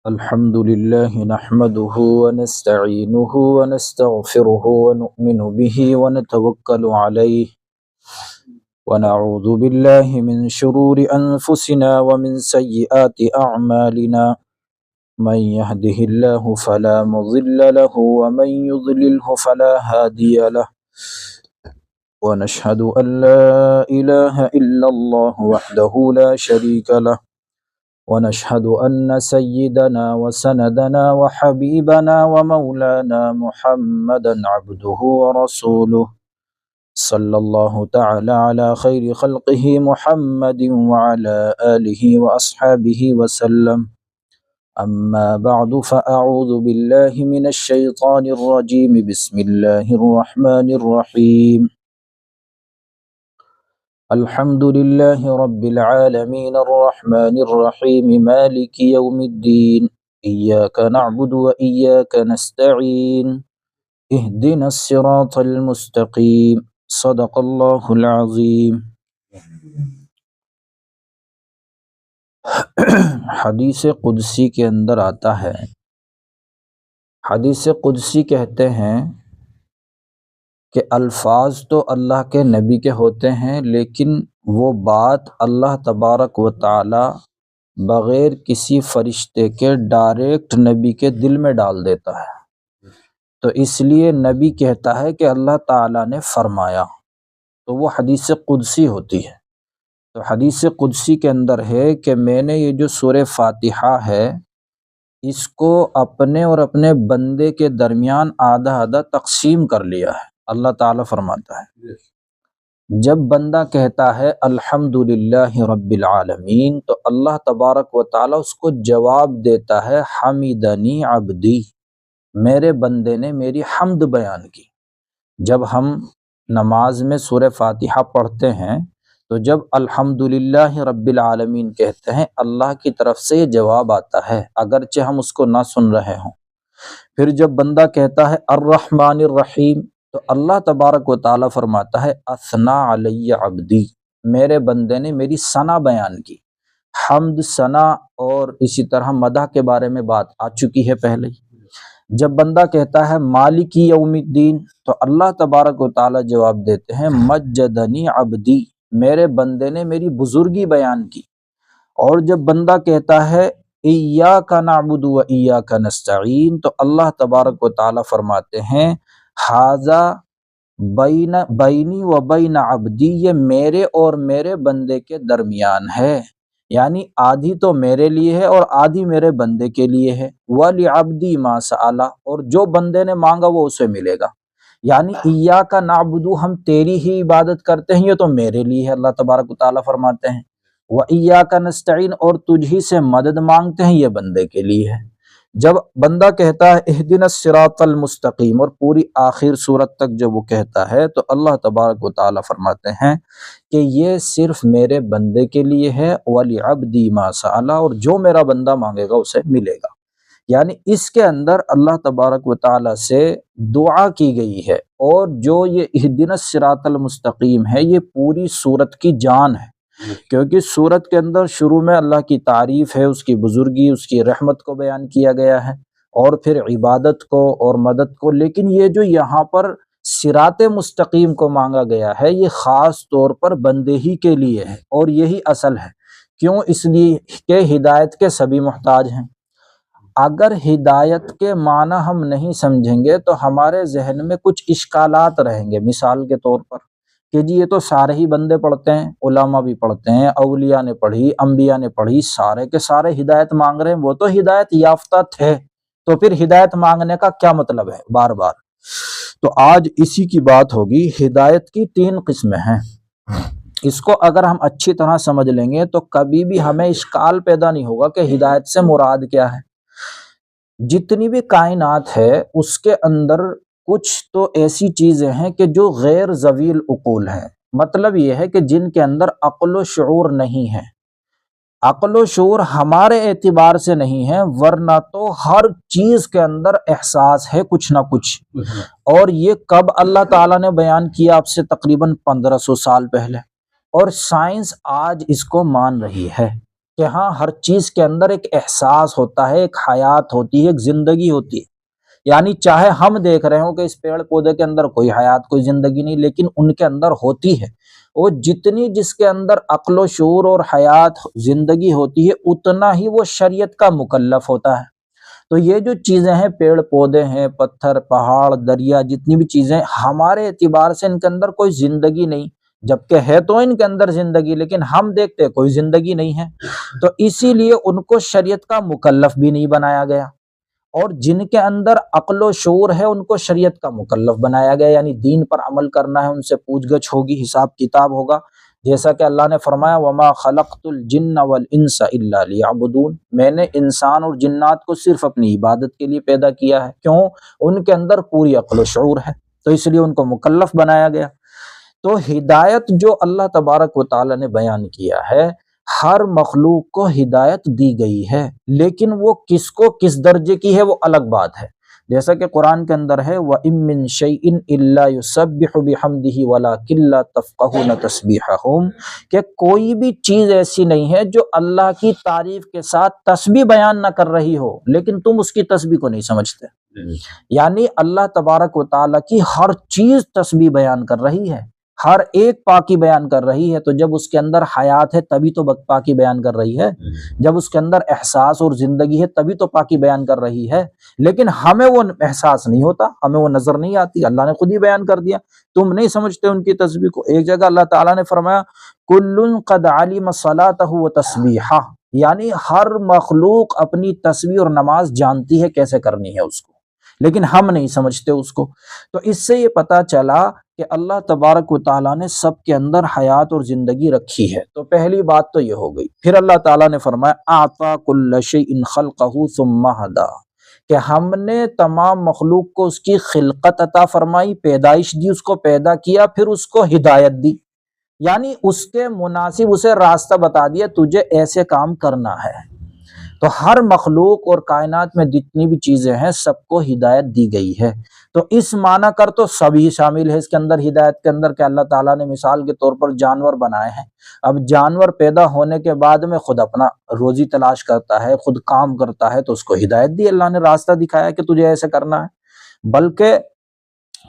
الحمد لله نحمده ونستعينه ونستغفره ونؤمن به ونتوكل عليه ونعوذ بالله من شرور أنفسنا ومن سيئات أعمالنا من يهده الله فلا مضل له ومن يضلله فلا هادي له ونشهد أن لا إله إلا الله وحده لا شريك له ونشهد أن سيدنا وسندنا وحبيبنا ومولانا محمدا عبده ورسوله صلى الله تعالى على خير خلقه محمد وعلى آله وأصحابه وسلم أما بعد فأعوذ بالله من الشيطان الرجيم بسم الله الرحمن الرحيم الحمد لله رب العالمين الرحمن الرحيم مالك يوم الدين إياك نعبد وإياك نستعين اهدنا الصراط المستقيم صدق الله العظيم۔ حدیث قدسی کے اندر آتا ہے، حدیث قدسی کہتے ہیں کہ الفاظ تو اللہ کے نبی کے ہوتے ہیں، لیکن وہ بات اللہ تبارک و تعالی بغیر کسی فرشتے کے ڈائریکٹ نبی کے دل میں ڈال دیتا ہے، تو اس لیے نبی کہتا ہے کہ اللہ تعالیٰ نے فرمایا، تو وہ حدیث قدسی ہوتی ہے۔ تو حدیث قدسی کے اندر ہے کہ میں نے یہ جو سورہ فاتحہ ہے اس کو اپنے اور اپنے بندے کے درمیان آدھا آدھا تقسیم کر لیا ہے۔ اللہ تعالیٰ فرماتا ہے جب بندہ کہتا ہے الحمدللہ رب العالمین، تو اللہ تبارک و تعالیٰ اس کو جواب دیتا ہے حمیدنی عبدی، میرے بندے نے میری حمد بیان کی۔ جب ہم نماز میں سورہ فاتحہ پڑھتے ہیں تو جب الحمدللہ رب العالمین کہتے ہیں، اللہ کی طرف سے یہ جواب آتا ہے اگرچہ ہم اس کو نہ سن رہے ہوں۔ پھر جب بندہ کہتا ہے الرحمن الرحیم، تو اللہ تبارک و تعالیٰ فرماتا ہے اثنا علی عبدی، میرے بندے نے میری ثنا بیان کی۔ حمد، ثنا اور اسی طرح مدح کے بارے میں بات آ چکی ہے پہلے ہی۔ جب بندہ کہتا ہے مالک یوم الدین، تو اللہ تبارک و تعالیٰ جواب دیتے ہیں مجدنی عبدی، میرے بندے نے میری بزرگی بیان کی۔ اور جب بندہ کہتا ہے ایاک نعبد و ایاک نستعین، تو اللہ تبارک و تعالیٰ فرماتے ہیں ھذا بینی و بین عبدی، یہ میرے اور میرے بندے کے درمیان ہے، یعنی آدھی تو میرے لیے ہے اور آدھی میرے بندے کے لیے ہے۔ وَلِعَبْدِي مَا سَأَلَ، اور جو بندے نے مانگا وہ اسے ملے گا، یعنی ایاک نعبد، ہم تیری ہی عبادت کرتے ہیں، یہ تو میرے لیے ہے، اللہ تبارک و تعالیٰ فرماتے ہیں وَإِيَّاكَ نَسْتَعِينُ، اور تجھ ہی سے مدد مانگتے ہیں، یہ بندے کے لیے ہے۔ جب بندہ کہتا ہے اہدنا الصراط المستقیم، اور پوری آخر صورت تک جب وہ کہتا ہے تو اللہ تبارک و تعالیٰ فرماتے ہیں کہ یہ صرف میرے بندے کے لیے ہے، وَلِعَبْدِي مَا سَأَلَ، اور جو میرا بندہ مانگے گا اسے ملے گا۔ یعنی اس کے اندر اللہ تبارک و تعالیٰ سے دعا کی گئی ہے، اور جو یہ اہدنا الصراط المستقیم ہے یہ پوری صورت کی جان ہے، کیونکہ سورت کے اندر شروع میں اللہ کی تعریف ہے، اس کی بزرگی، اس کی رحمت کو بیان کیا گیا ہے، اور پھر عبادت کو اور مدد کو، لیکن یہ جو یہاں پر صراط مستقیم کو مانگا گیا ہے یہ خاص طور پر بندے ہی کے لیے ہے، اور یہی اصل ہے۔ کیوں؟ اس لیے کہ ہدایت کے سبھی محتاج ہیں۔ اگر ہدایت کے معنی ہم نہیں سمجھیں گے تو ہمارے ذہن میں کچھ اشکالات رہیں گے، مثال کے طور پر کہ جی یہ تو سارے ہی بندے پڑھتے ہیں، علماء بھی پڑھتے ہیں، اولیاء نے پڑھی، انبیاء نے پڑھی، سارے کے سارے ہدایت مانگ رہے ہیں، وہ تو ہدایت یافتہ تھے، تو پھر ہدایت مانگنے کا کیا مطلب ہے بار بار؟ تو آج اسی کی بات ہوگی۔ ہدایت کی 3 قسمیں ہیں، اس کو اگر ہم اچھی طرح سمجھ لیں گے تو کبھی بھی ہمیں اشکال پیدا نہیں ہوگا کہ ہدایت سے مراد کیا ہے۔ جتنی بھی کائنات ہے اس کے اندر کچھ تو ایسی چیزیں ہیں کہ جو غیر ذوی العقول ہیں، مطلب یہ ہے کہ جن کے اندر عقل و شعور نہیں ہے۔ عقل و شعور ہمارے اعتبار سے نہیں ہے، ورنہ تو ہر چیز کے اندر احساس ہے کچھ نہ کچھ، اور یہ کب اللہ تعالیٰ نے بیان کیا؟ آپ سے تقریباً 1500 سال پہلے، اور سائنس آج اس کو مان رہی ہے۔ کہ ہاں ہر چیز کے اندر ایک احساس ہوتا ہے، ایک حیات ہوتی ہے، ایک زندگی ہوتی ہے. یعنی چاہے ہم دیکھ رہے ہوں کہ اس پیڑ پودے کے اندر کوئی حیات کوئی زندگی نہیں، لیکن ان کے اندر ہوتی ہے. وہ جتنی جس کے اندر عقل و شعور اور حیات زندگی ہوتی ہے اتنا ہی وہ شریعت کا مکلف ہوتا ہے. تو یہ جو چیزیں ہیں، پیڑ پودے ہیں، پتھر پہاڑ دریا، جتنی بھی چیزیں ہمارے اعتبار سے ان کے اندر کوئی زندگی نہیں، جبکہ ہے تو ان کے اندر زندگی، لیکن ہم دیکھتے کوئی زندگی نہیں ہے. تو اسی لیے ان کو شریعت کا مکلف بھی نہیں بنایا گیا، اور جن کے اندر عقل و شعور ہے ان کو شریعت کا مکلف بنایا گیا، یعنی دین پر عمل کرنا ہے، ان سے پوچھ گچھ ہوگی، حساب کتاب ہوگا. جیسا کہ اللہ نے فرمایا وَمَا خَلَقْتُ الْجِنَّ وَالْإِنسَ إِلَّا لِيَعْبُدُونَ، میں نے انسان اور جنات کو صرف اپنی عبادت کے لیے پیدا کیا ہے. کیوں؟ ان کے اندر پوری عقل و شعور ہے، تو اس لیے ان کو مکلف بنایا گیا. تو ہدایت جو اللہ تبارک و تعالی نے بیان کیا ہے، ہر مخلوق کو ہدایت دی گئی ہے، لیکن وہ کس کو کس درجے کی ہے وہ الگ بات ہے. جیسا کہ قرآن کے اندر ہے وَإِن مِّن شَيْءٍ إِلَّا يُسَبِّحُ بِحَمْدِهِ وَلَٰكِن لَّا تَفْقَهُونَ تَسْبِيحَهُمْ، کہ کوئی بھی چیز ایسی نہیں ہے جو اللہ کی تعریف کے ساتھ تسبیح بیان نہ کر رہی ہو، لیکن تم اس کی تسبیح کو نہیں سمجھتے. یعنی اللہ تبارک و تعالیٰ کی ہر چیز تسبیح بیان کر رہی ہے، ہر ایک پاکی بیان کر رہی ہے. تو جب اس کے اندر حیات ہے تبھی تو پاکی بیان کر رہی ہے، جب اس کے اندر احساس اور زندگی ہے تبھی تو پاکی بیان کر رہی ہے. لیکن ہمیں وہ احساس نہیں ہوتا، ہمیں وہ نظر نہیں آتی، اللہ نے خود ہی بیان کر دیا، تم نہیں سمجھتے ان کی تسبیح کو. ایک جگہ اللہ تعالیٰ نے فرمایا کل قد علم صلاتہ وتسبیحہ، یعنی ہر مخلوق اپنی تسبیح اور نماز جانتی ہے کیسے کرنی ہے اس کو، لیکن ہم نہیں سمجھتے اس کو. تو اس سے یہ پتا چلا کہ اللہ تبارک و تعالیٰ نے سب کے اندر حیات اور زندگی رکھی ہے. تو پہلی بات تو یہ ہو گئی. پھر اللہ تعالیٰ نے فرمایا اعطى كل شيء خلقه ثم هدى، کہ ہم نے تمام مخلوق کو اس کی خلقت عطا فرمائی، پیدائش دی، اس کو پیدا کیا، پھر اس کو ہدایت دی، یعنی اس کے مناسب اسے راستہ بتا دیا تجھے ایسے کام کرنا ہے. تو ہر مخلوق اور کائنات میں جتنی بھی چیزیں ہیں سب کو ہدایت دی گئی ہے. تو اس معنی کر تو سبھی شامل ہے اس کے اندر ہدایت کے اندر، کہ اللہ تعالیٰ نے مثال کے طور پر جانور بنائے ہیں. اب جانور پیدا ہونے کے بعد میں خود اپنا روزی تلاش کرتا ہے، خود کام کرتا ہے، تو اس کو ہدایت دی، اللہ نے راستہ دکھایا کہ تجھے ایسے کرنا ہے. بلکہ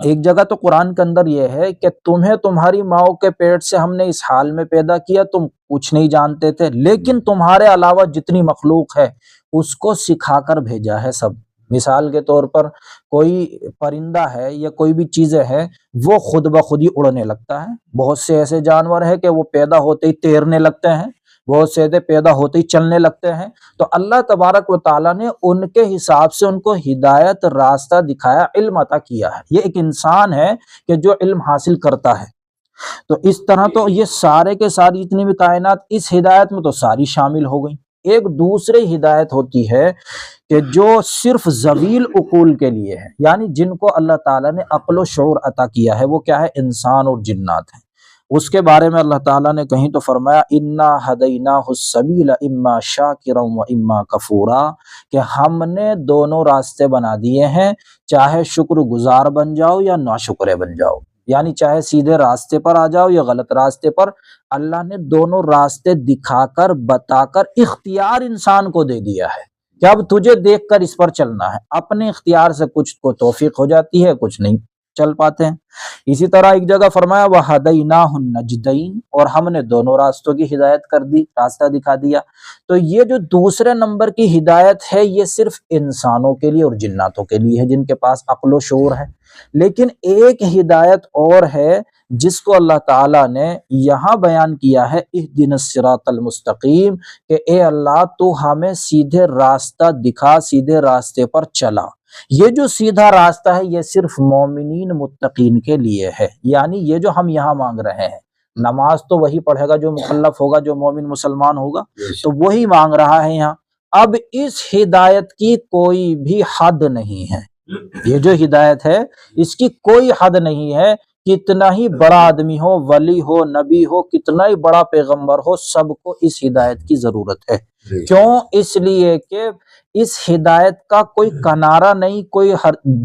ایک جگہ تو قرآن کے اندر یہ ہے کہ تمہیں تمہاری ماؤں کے پیٹ سے ہم نے اس حال میں پیدا کیا، تم کچھ نہیں جانتے تھے، لیکن تمہارے علاوہ جتنی مخلوق ہے اس کو سکھا کر بھیجا ہے سب. مثال کے طور پر کوئی پرندہ ہے یا کوئی بھی چیزیں ہے وہ خود بخود ہی اڑنے لگتا ہے. بہت سے ایسے جانور ہیں کہ وہ پیدا ہوتے ہی تیرنے لگتے ہیں، بہت سے پیدا ہوتے ہی چلنے لگتے ہیں. تو اللہ تبارک و تعالیٰ نے ان کے حساب سے ان کو ہدایت راستہ دکھایا، علم عطا کیا ہے. یہ ایک انسان ہے کہ جو علم حاصل کرتا ہے. تو اس طرح تو یہ سارے کے ساری جتنی بھی کائنات اس ہدایت میں تو ساری شامل ہو گئی. ایک دوسری ہدایت ہوتی ہے کہ جو صرف ذویل عقول کے لیے ہے، یعنی جن کو اللہ تعالیٰ نے عقل و شعور عطا کیا ہے، وہ کیا ہے؟ انسان اور جنات ہیں. اس کے بارے میں اللہ تعالیٰ نے کہیں تو فرمایا انا ہدیناہ السبیل اما شاکرا و اما کفورا، کہ ہم نے دونوں راستے بنا دیے ہیں، چاہے شکر گزار بن جاؤ یا ناشکرے بن جاؤ، یعنی چاہے سیدھے راستے پر آ جاؤ یا غلط راستے پر. اللہ نے دونوں راستے دکھا کر بتا کر اختیار انسان کو دے دیا ہے کہ اب تجھے دیکھ کر اس پر چلنا ہے. اپنے اختیار سے کچھ کو توفیق ہو جاتی ہے، کچھ نہیں چل پاتے ہیں. اسی طرح ایک جگہ فرمایا وَهَدَيْنَاهُ النَّجْدَيْنِ، اور ہم نے دونوں راستوں کی ہدایت کر دی، راستہ دکھا دیا. تو یہ جو دوسرے نمبر کی ہدایت ہے یہ صرف انسانوں کے لیے اور جناتوں کے لیے ہے جن کے پاس عقل و شعور ہے. لیکن ایک ہدایت اور ہے جس کو اللہ تعالیٰ نے یہاں بیان کیا ہے اہدنا الصراط المستقیم، کہ اے اللہ تو ہمیں سیدھے راستہ دکھا، سیدھے راستے پر چلا. یہ جو سیدھا راستہ ہے یہ صرف مومنین متقین کے لیے ہے. یعنی یہ جو ہم یہاں مانگ رہے ہیں، نماز تو وہی پڑھے گا جو مکلف ہوگا، جو مومن مسلمان ہوگا، تو وہی مانگ رہا ہے یہاں. اب اس ہدایت کی کوئی بھی حد نہیں ہے. یہ جو ہدایت ہے اس کی کوئی حد نہیں ہے. کتنا ہی بڑا آدمی ہو، ولی ہو، نبی ہو، کتنا ہی بڑا پیغمبر ہو، سب کو اس ہدایت کی ضرورت ہے. کیوں؟ اس لیے کہ اس ہدایت کا کوئی کنارہ نہیں، کوئی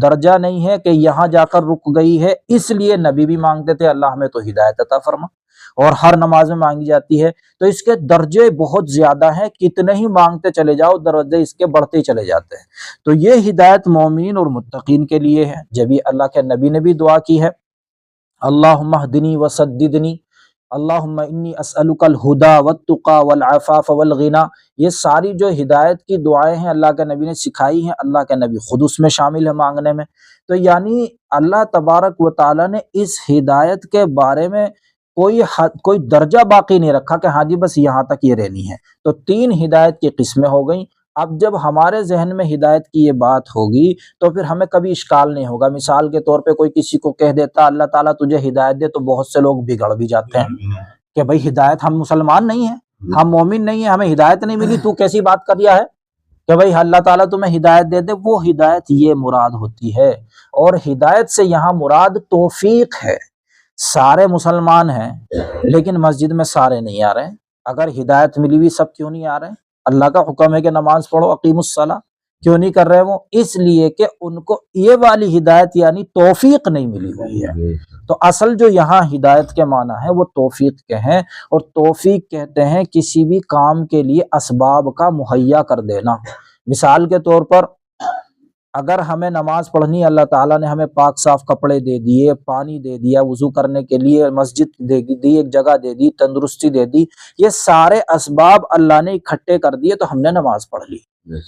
درجہ نہیں ہے کہ یہاں جا کر رک گئی ہے. اس لیے نبی بھی مانگتے تھے اللہ ہمیں تو ہدایت عطا فرما. اور ہر نماز میں مانگی جاتی ہے، تو اس کے درجے بہت زیادہ ہیں، کتنے ہی مانگتے چلے جاؤ درجے اس کے بڑھتے ہی چلے جاتے ہیں۔ تو یہ ہدایت مومنین اور متقین کے لیے ہے۔ جبھی اللہ کے نبی نے بھی دعا کی ہے، اللہم اہدنی وسددنی، اللہم انی اسألک الہدی والتقی والعفاف والغنی۔ یہ ساری جو ہدایت کی دعائیں ہیں اللہ کے نبی نے سکھائی ہیں، اللہ کے نبی خود اس میں شامل ہے مانگنے میں۔ تو یعنی اللہ تبارک و تعالیٰ نے اس ہدایت کے بارے میں کوئی درجہ باقی نہیں رکھا کہ ہاں جی بس یہاں تک یہ رہنی ہے۔ تو 3 ہدایت کی قسمیں ہو گئیں۔ اب جب ہمارے ذہن میں ہدایت کی یہ بات ہوگی تو پھر ہمیں کبھی اشکال نہیں ہوگا۔ مثال کے طور پہ کوئی کسی کو کہہ دیتا اللہ تعالیٰ تجھے ہدایت دے، تو بہت سے لوگ بگڑ بھی جاتے ہیں کہ بھائی ہدایت، ہم مسلمان نہیں ہیں، ہم مومن نہیں ہیں، ہمیں ہدایت نہیں ملی، تو کیسی بات کر رہا ہے کہ بھائی اللہ تعالیٰ تمہیں ہدایت دے دے۔ وہ ہدایت یہ مراد ہوتی ہے، اور ہدایت سے یہاں مراد توفیق ہے۔ سارے مسلمان ہیں لیکن مسجد میں سارے نہیں آ رہے ہیں۔ اگر ہدایت ملی ہوئی سب کیوں نہیں آ رہے ہیں؟ اللہ کا حکم ہے کہ نماز پڑھو، اقیم الصلاۃ، کیوں نہیں کر رہے وہ؟ اس لیے کہ ان کو یہ والی ہدایت یعنی توفیق نہیں ملی ہوئی ہے۔ تو اصل جو یہاں ہدایت کے معنی ہے وہ توفیق کے ہیں، اور توفیق کہتے ہیں کسی بھی کام کے لیے اسباب کا مہیا کر دینا۔ مثال کے طور پر اگر ہمیں نماز پڑھنی، اللہ تعالیٰ نے ہمیں پاک صاف کپڑے دے دیے، پانی دے دیا وضو کرنے کے لیے، مسجد دے دی، ایک جگہ دے دی، تندرستی دے دی، یہ سارے اسباب اللہ نے اکٹھے کر دیے تو ہم نے نماز پڑھ لی۔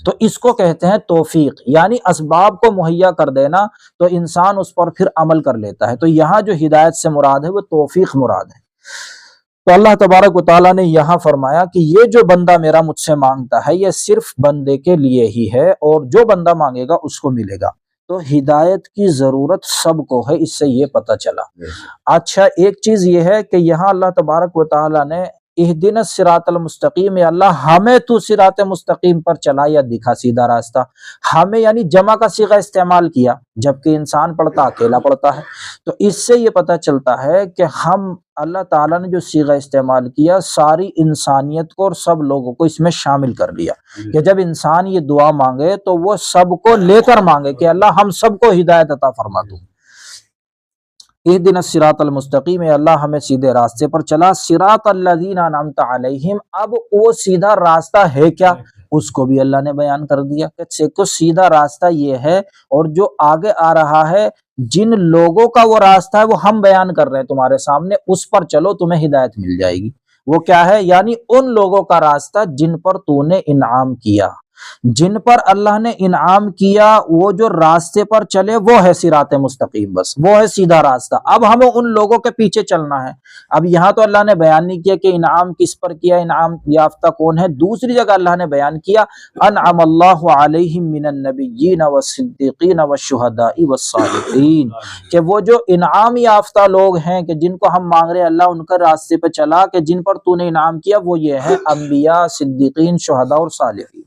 تو اس کو کہتے ہیں توفیق، یعنی اسباب کو مہیا کر دینا، تو انسان اس پر پھر عمل کر لیتا ہے۔ تو یہاں جو ہدایت سے مراد ہے وہ توفیق مراد ہے۔ تو اللہ تبارک و تعالیٰ نے یہاں فرمایا کہ یہ جو بندہ میرا مجھ سے مانگتا ہے یہ صرف بندے کے لیے ہی ہے، اور جو بندہ مانگے گا اس کو ملے گا۔ تو ہدایت کی ضرورت سب کو ہے، اس سے یہ پتہ چلا۔ اچھا، ایک چیز یہ ہے کہ یہاں اللہ تبارک و تعالیٰ نے اہدنا الصراط المستقیم، یا اللہ ہمیں تو صراط مستقیم پر چلا یا دکھا سیدھا راستہ، ہمیں یعنی جمع کا صیغہ استعمال کیا، جبکہ انسان پڑھتا اکیلا پڑھتا ہے۔ تو اس سے یہ پتہ چلتا ہے کہ ہم اللہ تعالیٰ نے جو صیغہ استعمال کیا ساری انسانیت کو اور سب لوگوں کو اس میں شامل کر لیا، کہ جب انسان یہ دعا مانگے تو وہ سب کو لے کر مانگے کہ اللہ ہم سب کو ہدایت عطا فرما دو۔ اہدنا الصراط المستقیم، اے اللہ ہمیں سیدھے راستے پر چلا۔ صراط الذین انعمت علیہم، اب وہ سیدھا راستہ ہے کیا، اس کو بھی اللہ نے بیان کر دیا کہ سیدھا راستہ یہ ہے، اور جو آگے آ رہا ہے جن لوگوں کا وہ راستہ ہے وہ ہم بیان کر رہے ہیں تمہارے سامنے، اس پر چلو تمہیں ہدایت مل جائے گی۔ وہ کیا ہے؟ یعنی ان لوگوں کا راستہ جن پر تو نے انعام کیا، جن پر اللہ نے انعام کیا، وہ جو راستے پر چلے وہ ہے صراط مستقیم، بس وہ ہے سیدھا راستہ۔ اب ہمیں ان لوگوں کے پیچھے چلنا ہے۔ اب یہاں تو اللہ نے بیان نہیں کیا کہ انعام کس پر کیا، انعام یافتہ کون ہے۔ دوسری جگہ اللہ نے بیان کیا انعم اللہ علیہم من النبیین والصدیقین والشہداء والصالحین، کہ وہ جو انعام یافتہ لوگ ہیں کہ جن کو ہم مانگ رہے ہیں اللہ ان کا راستے پہ چلا، کہ جن پر تو نے انعام کیا وہ یہ ہے انبیاء، صدیقین، شہداء اور صالحین۔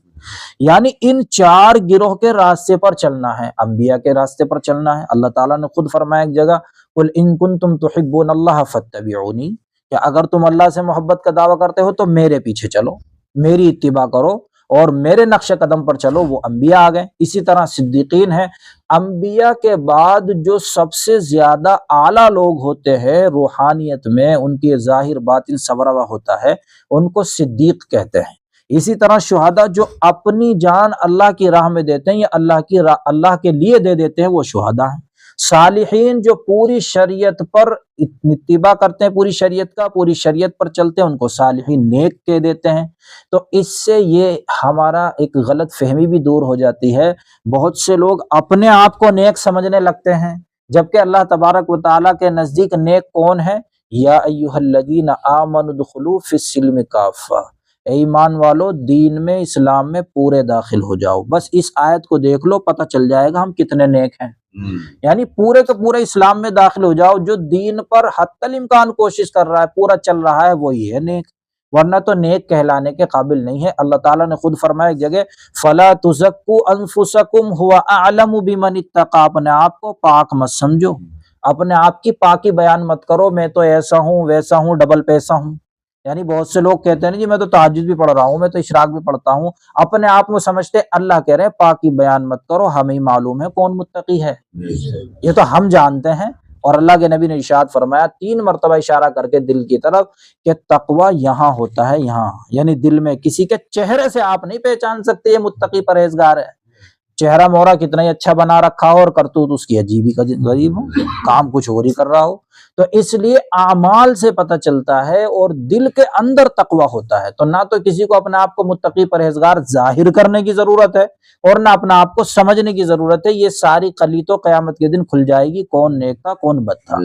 یعنی ان 4 گروہ کے راستے پر چلنا ہے، انبیاء کے راستے پر چلنا ہے۔ اللہ تعالیٰ نے خود فرمایا ایک جگہ قل ان کنتم تحبون اللہ فاتبعونی، کہ اگر تم اللہ سے محبت کا دعویٰ کرتے ہو تو میرے پیچھے چلو، میری اتباع کرو اور میرے نقش قدم پر چلو۔ وہ انبیاء آ گئے۔ اسی طرح صدیقین ہیں۔ انبیاء کے بعد جو سب سے زیادہ اعلیٰ لوگ ہوتے ہیں روحانیت میں، ان کی ظاہر باطن سورا ہوا ہوتا ہے، ان کو صدیق کہتے ہیں۔ اسی طرح شہداء جو اپنی جان اللہ کی راہ میں دیتے ہیں یا اللہ کے لیے دے دیتے ہیں، وہ شہداء ہیں۔ صالحین جو پوری شریعت پر اتباع کرتے ہیں، پوری شریعت پر چلتے ہیں، ان کو صالحین نیک کہہ دیتے ہیں۔ تو اس سے یہ ہمارا ایک غلط فہمی بھی دور ہو جاتی ہے۔ بہت سے لوگ اپنے آپ کو نیک سمجھنے لگتے ہیں، جبکہ اللہ تبارک و تعالیٰ کے نزدیک نیک کون ہے؟ یا ایھا الذین آمنوا ادخلوا فی السلم کافہ، اے ایمان والو دین میں، اسلام میں پورے داخل ہو جاؤ۔ بس اس آیت کو دیکھ لو، پتہ چل جائے گا ہم کتنے نیک ہیں۔ یعنی پورے کے پورے اسلام میں داخل ہو جاؤ۔ جو دین پر حتی الامکان کوشش کر رہا ہے، پورا چل رہا ہے، وہی ہے نیک، ورنہ تو نیک کہلانے کے قابل نہیں ہے۔ اللہ تعالیٰ نے خود فرمایا ایک جگہ فَلَا تُزَكُّوا أَنفُسَكُمْ هُوَ أَعْلَمُ بِمَنِ اتَّقَىٰ، اپنے آپ کو پاک مت سمجھو، اپنے آپ کی پاکی بیان مت کرو، میں تو ایسا ہوں ویسا ہوں، ڈبل پیسہ ہوں۔ یعنی بہت سے لوگ کہتے ہیں جی میں تو تہجد بھی پڑھ رہا ہوں، میں تو اشراق بھی پڑھتا ہوں، اپنے آپ کو سمجھتے۔ اللہ کہہ رہے ہیں پاکی بیان مت کرو، ہمیں معلوم ہے کون متقی ہے، یہ تو ہم جانتے ہیں، اور اللہ کے نبی نے ارشاد فرمایا 3 مرتبہ اشارہ کر کے دل کی طرف کہ تقوی یہاں ہوتا ہے، یہاں، یعنی دل میں۔ کسی کے چہرے سے آپ نہیں پہچان سکتے یہ متقی پرہیزگار ہے، چہرہ مورا کتنا ہی اچھا بنا رکھا ہو اور کرتوت اس کی عجیب ہی غریب ہو، کام کچھ اور ہی کر رہا ہو۔ تو اس لیے اعمال سے پتہ چلتا ہے اور دل کے اندر تقوی ہوتا ہے۔ تو نہ تو کسی کو اپنے آپ کو متقی پرہیزگار ظاہر کرنے کی ضرورت ہے اور نہ اپنا آپ کو سمجھنے کی ضرورت ہے، یہ ساری خلی تو قیامت کے دن کھل جائے گی، کون نیک تھا کون بد تھا۔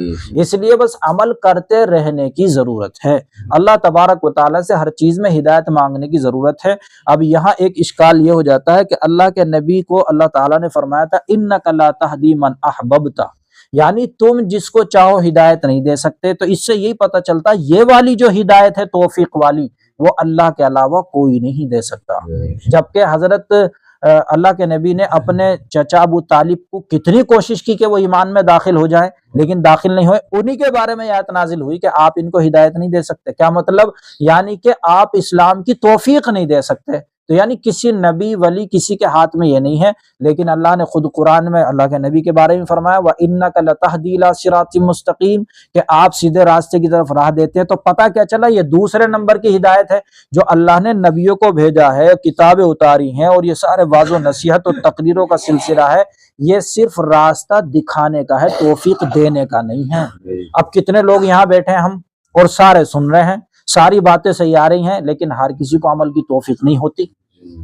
اس لیے بس عمل کرتے رہنے کی ضرورت ہے، اللہ تبارک و تعالیٰ سے ہر چیز میں ہدایت مانگنے کی ضرورت ہے۔ اب یہاں ایک اشکال یہ ہو جاتا ہے کہ اللہ کے نبی کو اللہ تعالیٰ نے فرمایا تھا اِنَّكَ لَا تَهْدِي مَنْ أَحْبَبْتَ، یعنی تم جس کو چاہو ہدایت نہیں دے سکتے۔ تو اس سے یہی پتہ چلتا یہ والی جو ہدایت ہے توفیق والی، وہ اللہ کے علاوہ کوئی نہیں دے سکتا۔ جبکہ حضرت اللہ کے نبی نے اپنے چچا ابو طالب کو کتنی کوشش کی کہ وہ ایمان میں داخل ہو جائیں، لیکن داخل نہیں ہوئے۔ انہی کے بارے میں آیت نازل ہوئی کہ آپ ان کو ہدایت نہیں دے سکتے۔ کیا مطلب؟ یعنی کہ آپ اسلام کی توفیق نہیں دے سکتے۔ تو یعنی کسی نبی ولی کسی کے ہاتھ میں یہ نہیں ہے، لیکن اللہ نے خود قرآن میں اللہ کے نبی کے بارے میں فرمایا وَإِنَّكَ لَتَهْدِي إِلَىٰ صِرَاطٍ مُسْتَقِيمٍ، کہ آپ سیدھے راستے کی طرف راہ دیتے ہیں۔ تو پتہ کیا چلا؟ یہ دوسرے نمبر کی ہدایت ہے جو اللہ نے نبیوں کو بھیجا ہے، کتابیں اتاری ہیں اور یہ سارے واعظ و نصیحت اور تقریروں کا سلسلہ ہے، یہ صرف راستہ دکھانے کا ہے، توفیق دینے کا نہیں ہے۔ اب کتنے لوگ یہاں بیٹھے ہیں ہم اور سارے سن رہے ہیں، ساری باتیں صحیح آ رہی ہیں، لیکن ہر کسی کو عمل کی توفیق نہیں ہوتی،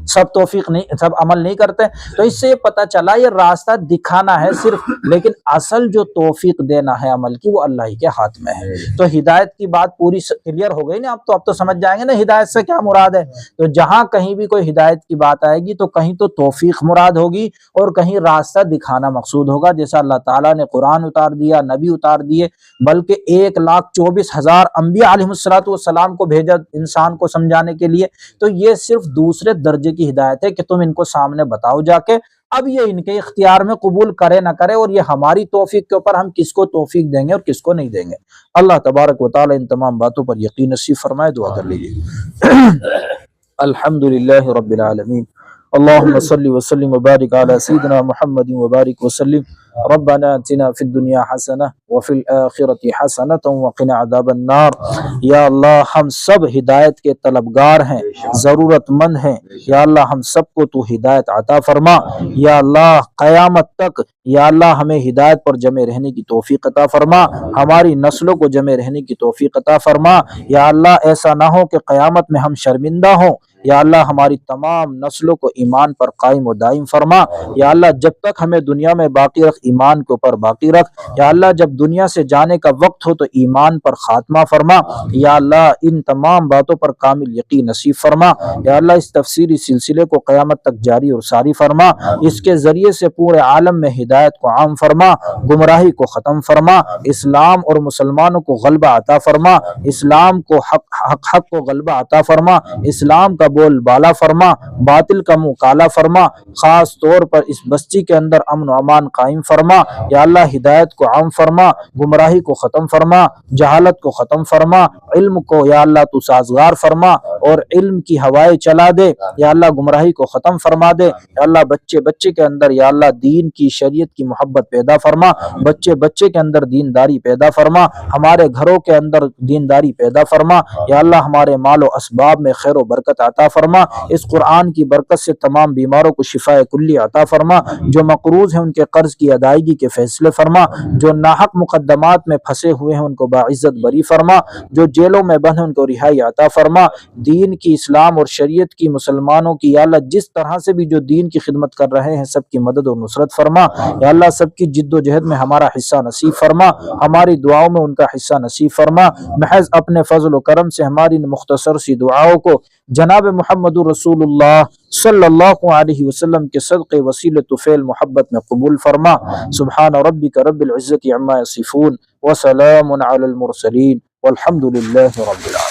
سب توفیق نہیں، سب عمل نہیں کرتے۔ تو اس سے یہ پتہ چلا یہ راستہ دکھانا ہے صرف، لیکن اصل جو توفیق دینا ہے عمل کی وہ اللہ ہی کے ہاتھ میں ہے۔ تو ہدایت کی بات پوری کلیئر ہو گئی نا، اب تو سمجھ جائیں گے نا ہدایت سے کیا مراد ہے۔ تو جہاں کہیں بھی کوئی ہدایت کی بات آئے گی تو کہیں تو توفیق مراد ہوگی اور کہیں راستہ دکھانا مقصود ہوگا، جیسا اللہ تعالیٰ نے قرآن اتار دیا، نبی اتار دیے، بلکہ 1,24,000 انبیاء علیہ السلام کو بھیجا انسان کو سمجھانے کے لیے۔ تو یہ صرف دوسرے درجے کی ہدایت ہے کہ تم ان کو سامنے بتاؤ جا کے، اب یہ ان کے اختیار میں قبول کرے نہ کرے، اور یہ ہماری توفیق کے اوپر ہم کس کو توفیق دیں گے اور کس کو نہیں دیں گے۔ اللہ تبارک و تعالی ان تمام باتوں پر یقین نصیب فرمائے۔ دعا کر لیجیے۔ الحمدللہ رب العالمین، اللہم صلی وسلم وبارک علی سیدنا محمد وبارک وسلم۔ ربنا اتنا فی الدنیا حسنہ وفی الآخرۃ حسنۃ وقنا عذاب النار۔ یا اللہ ہم سب ہدایت کے طلبگار ہیں، ضرورت مند ہیں، یا اللہ ہم سب کو تو ہدایت عطا فرما۔ یا اللہ قیامت تک یا اللہ ہمیں ہدایت پر جمع رہنے کی توفیق عطا فرما، ہماری نسلوں کو جمع رہنے کی توفیق عطا فرما۔ یا اللہ ایسا نہ ہو کہ قیامت میں ہم شرمندہ ہوں، یا اللہ ہماری تمام نسلوں کو ایمان پر قائم و دائم فرما۔ یا اللہ جب تک ہمیں دنیا میں باقی رکھ، ایمان کے اوپر باقی رکھ۔ یا اللہ جب دنیا سے جانے کا وقت ہو تو ایمان پر خاتمہ فرما۔ یا اللہ ان تمام باتوں پر کامل یقین نصیب فرما۔ یا اللہ اس تفسیری سلسلے کو قیامت تک جاری اور ساری فرما، اس کے ذریعے سے پورے عالم میں ہدایت کو عام فرما، گمراہی کو ختم فرما، اسلام اور مسلمانوں کو غلبہ عطا فرما، اسلام کو حق کو غلبہ عطا فرما، اسلام کا بول بالا فرما، باطل کا منہ کالا فرما، خاص طور پر اس بستی کے اندر امن و امان قائم فرما۔ یا اللہ ہدایت کو عام فرما، گمراہی کو ختم فرما، جہالت کو ختم فرما، علم کو یا اللہ تو سازگار فرما اور علم کی ہوائیں چلا دے۔ یا اللہ گمراہی کو ختم فرما دے۔ یا اللہ بچے کے اندر یا اللہ دین کی شریعت کی محبت پیدا فرما، بچے کے اندر دینداری پیدا فرما، ہمارے گھروں کے اندر دینداری پیدا فرما۔ یا اللہ ہمارے مال و اسباب میں خیر و برکت عطا فرما، اس قرآن کی برکت سے تمام بیماروں کو شفاء کلی عطا فرما، جو مقروض ہیں ان کے قرض کی ادائیگی کے فیصلے فرما، جو ناحق مقدمات میں پھنسے ہوئے ہیں ان کو باعزت بری فرما، جو جیلوں میں بند ہیں ان کو رہائی عطا فرما۔ دین کی، اسلام اور شریعت کی، مسلمانوں کی یا اللہ جس طرح سے بھی جو دین کی خدمت کر رہے ہیں سب کی مدد اور نصرت فرما۔ یا اللہ سب کی جد و جہد میں ہمارا حصہ نصیب فرما، ہماری دعاؤں میں ان کا حصہ نصیب فرما۔ محض اپنے فضل و کرم سے ہماری مختصر سی دعاؤں کو جناب محمد رسول اللہ صلی اللہ علیہ وسلم کے صدقے وسیلہ طفیل محبت میں قبول فرما۔ سبحان ربک رب العزت عما یصفون وسلام علی المرسلین والحمد للہ رب العالمین۔